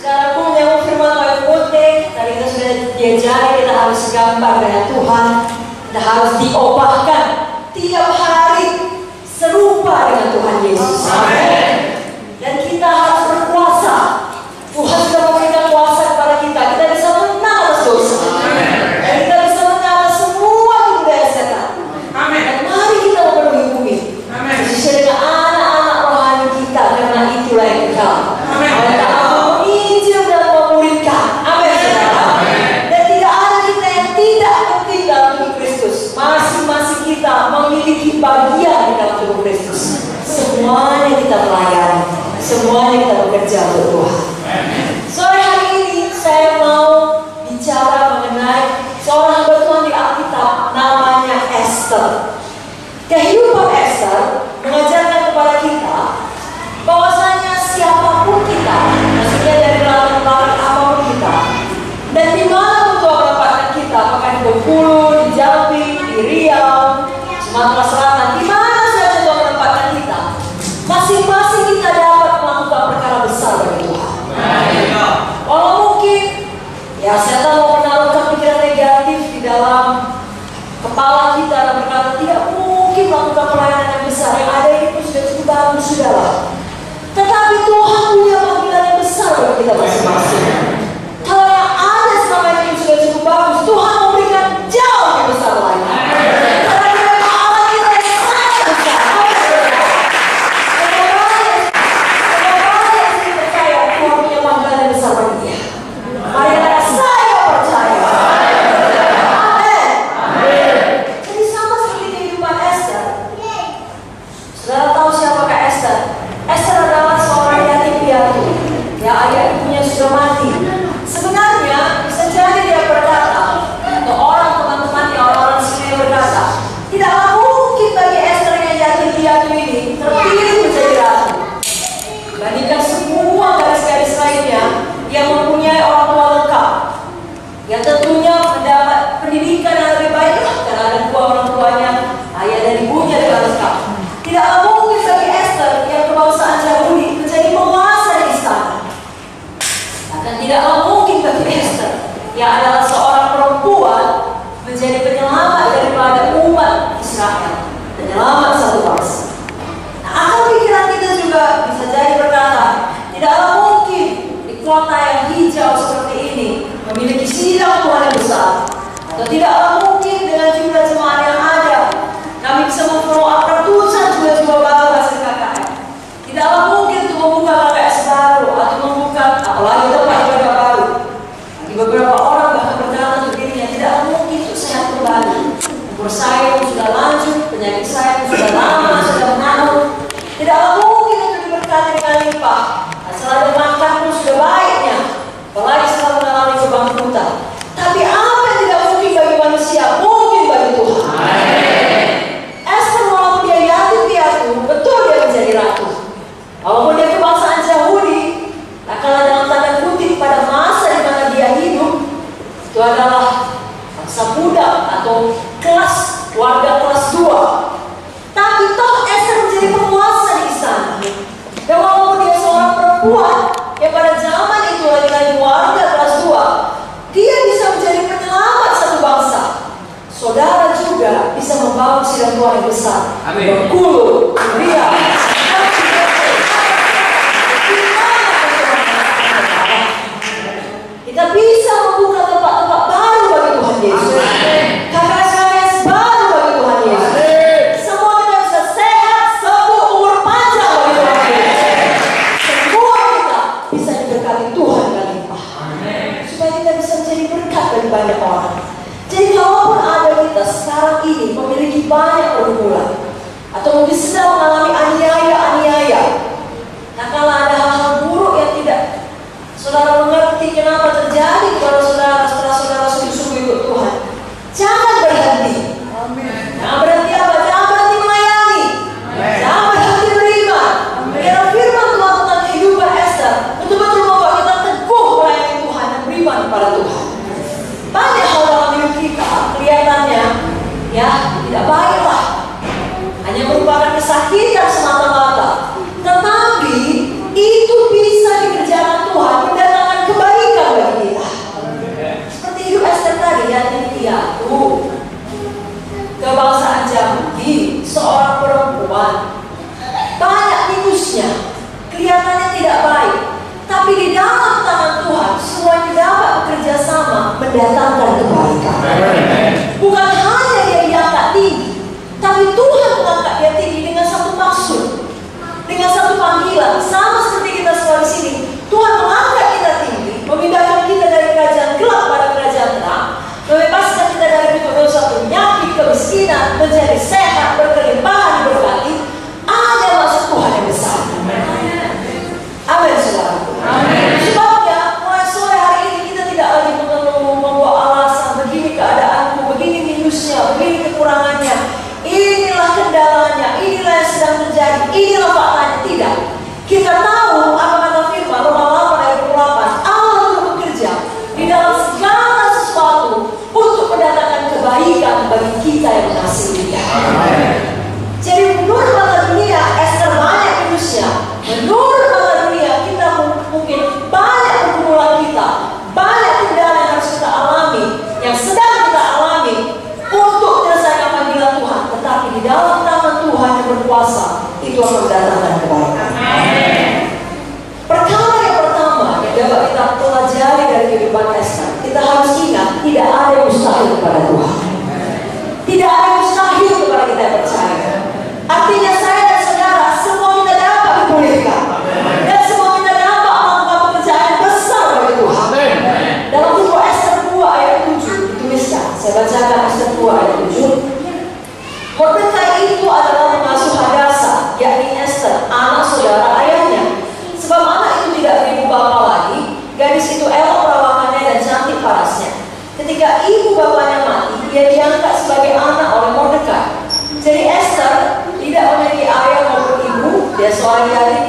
Saudara punya firman Tuhan putih, tadi kita sudah diajari kita harus gambar dengan Tuhan, kita harus diubahkan tiap hari serupa dengan Tuhan Yesus. Amen. Dan kita harus berkuasa. Tuhan sudah memberikan kuasa kepada kita. Kita bisa menang atas dosa. Amen. Dan kita bisa menang atas semua budaya setan. Amen. Dan mari kita memenuhi bumi. Amen. Sesuai dengan anak-anak rohani kita, karena itulah yang kita. Amen. Menginjil dan memulihkan. Amin. Dan tidak ada kita yang tidak penting dalam tubuh Kristus. Masing-masing kita memiliki bagian di dalam tubuh Kristus. Semuanya kita melayani, semuanya kita bekerja untuk Tuhan. Sore hari ini saya mau bicara mengenai seorang hamba Tuhan di Alkitab namanya Esther. Kehidupan Esther mengajarkan kepada kita bahwasanya siapapun kita, maksudnya dari latar belakang apapun kita, dan di mana Tuhan menempatkan kita, apakah di Bengkulu, di Jambi, di Riau, Sumatera Selatan, di mana saja Tuhan menempatkan kita, masing-masing kita dapat melakukan perkara besar bagi Tuhan. Walau mungkin ya setan mau menaruhkan pikiran negatif di dalam kepala kita dan berkata tidak mungkin melakukan pelayanan yang besar, yang ada ini pun sudah cukup bagus, sudahlah. Tetapi Tuhan punya panggilan yang besar bagi kita masing-masing. Kalau yang ada selama ini sudah cukup bagus, Tuhan memberikan jauh lebih besar lagi. Karena kita memang Allah kita yang sangat besar. Semoga yang percaya Tuhan punya panggilan yang besar bagi dia. Mari kita saya percaya. Amin. Jadi sama seperti kehidupan Esther. Saudara tahu siapakah Esther? Esther adalah seorang yatim piatu yang ayah ibunya sudah mati. Sebenarnya bisa jadi dia berkata, atau teman-temannya, orang-orang sini berkata, tidaklah mungkin bagi Esther yang yatim piatu ini terpilih menjadi ratu. Dibandingkan semua gadis-gadis lainnya yang mempunyai orang tua lengkap, yang tentunya mendapat pendidikan yang lebih baik karena ada dua orang tuanya, ayah dan ibunya dengan lengkap. Tidaklah mungkin bagi Esther yang kebangsaan Yahudi menjadi penguasa di istana. Dan tidaklah mungkin bagi Esther yang adalah seorang perempuan menjadi penyelamat daripada umat Israel, penyelamat satu bangsa. Nah, akal pikiran kita juga bisa jadi berkata, tidaklah mungkin di kota yang hijau seperti ini memiliki sidang Tuhan yang besar, atau tidaklah mungkin dengan jumlah jemaat yang ada kami bisa memfollow up ratusan jiwa-jiwa baru hasil KKR. Tidaklah mungkin untuk membuka KKS baru atau membuka apalagi tempat ibadah baru. Bagi beberapa orang bahkan berkata untuk dirinya tidaklah mungkin untuk sehat kembali. Umur saya pun sudah lanjut, penyakit saya pun sudah lama, sudah menanut. Tidaklah mungkin untuk diberkati dengan limpah. Asal ada makan pun sudah baiknya, apalagi setelah mengalami kebangkrutan. Tapi apa yang tidak mungkin bagi manusia, mungkin bagi Tuhan. Esther walaupun dia yatim piatu, betul dia menjadi ratu. Walaupun dia kebangsaan Yahudi, tak kalah dalam tanda kutip pada masa di mana dia hidup, itu adalah bangsa budak atau kelas warga kelas 2. Tapi toh Esther menjadi penguasa di istana. Dan walaupun dia seorang perempuan yang pada zaman itu lagi warga kelas 2, dia bisa menjadi penyelamat satu bangsa. Saudara juga bisa membawa sidang Tuhan yang besar. Amin. Bengkulu, Riau. Kita bisa membuka tempat-tempat baru bagi Tuhan Yesus. KKS baru bagi Tuhan Yesus. Semua kita bisa sehat, sembuh, umur panjang bagi Tuhan Yesus. Semua kita bisa diberkati Tuhan dengan limpah. Supaya kita bisa menjadi berkat bagi banyak orang. Jadi kalaupun ada kita sekarang ini memiliki banyak pergumulan, atau mungkin sedang mengalami aniaya, nah kalau ada hal-hal buruk yang tidak saudara mengerti kenapa terjadi kepada saudara setelah saudara sungguh-sungguh ikut Tuhan, jangan berhenti. Jangan berhenti apa? Jangan berhenti melayani. Jangan berhenti beriman. Biar firman Tuhan tentang kehidupan Esther betul-betul membawa kita teguh melayani Tuhan dan beriman kepada Tuhan. Banyak hal dalam hidup kita kelihatannya ya tidak baiklah, hanya merupakan kesakitan semata-mata. Tetapi itu bisa dikerjakan Tuhan, mendatangkan Dulu kebangsaan Yahudi, seorang perempuan banyak minusnya, kelihatannya tidak baik, tapi di dalam tangan Tuhan semuanya dapat bekerja sama mendatangkan kebaikan. Bukan hanya dia diangkat tinggi, tapi Tuhan mengangkat dia tinggi dengan satu maksud, dengan satu panggilan. Sama seperti kita semua di sini, Tuhan mengangkat kita tinggi, memindahkan kita dari kerajaan gelap pada kerajaan terang, membebaskan kita dari bentuk dosa, penyakit, kemiskinan, menjadi sehat, berkelimpahan, berkati. Ada maksud Tuhan yang besar. Amin, saudara. Sebabnya mulai sore hari ini kita tidak lagi mengeluh, membuat alasan begini keadaanku, begini minusnya, begini kekurangannya, inilah kendalanya, inilah yang sedang terjadi, inilah faktanya. Tidak. Kita tahu apa kata firman Roma 8 ayat 28. Allah untuk bekerja di dalam segala sesuatu untuk mendatangkan kebaikan bagi kita yang mengasihi Dia. Jadi menurut mata dunia Esther banyak minusnya. Menurut mata dunia kita mungkin banyak pergumulan kita, banyak kendala yang harus kita alami, yang sedang kita alami untuk menyelesaikan panggilan Tuhan. Tetapi di dalam tangan Tuhan yang berkuasa, itu akan mendatangkan kebaikan. Perkara yang pertama yang dapat kita pelajari dari kehidupan Esther, kita harus ingat tidak ada yang mustahil kepada Tuhan. Tidak ada yang mustahil kepada kita yang percaya. Artinya saya dan saudara semua kita dapat dipulihkan, dan semua kita dapat melakukan pekerjaan besar bagi Tuhan. Dalam buku Esther 2 ayat 7 dituliskan, saya bacakan Esther 2 ayat 7. Mordekai itu adalah pengasuh Hadasa, yakni Esther, anak saudara ayahnya. Sebab anak itu tidak beribu bapa lagi, gadis itu elok perawakannya dan cantik parasnya. Ketika ibu bapaknya mati, dia diangkat sebagai anak oleh Mordekai. Jadi Esther tidak memiliki ayah maupun ibu, dia seorang yatim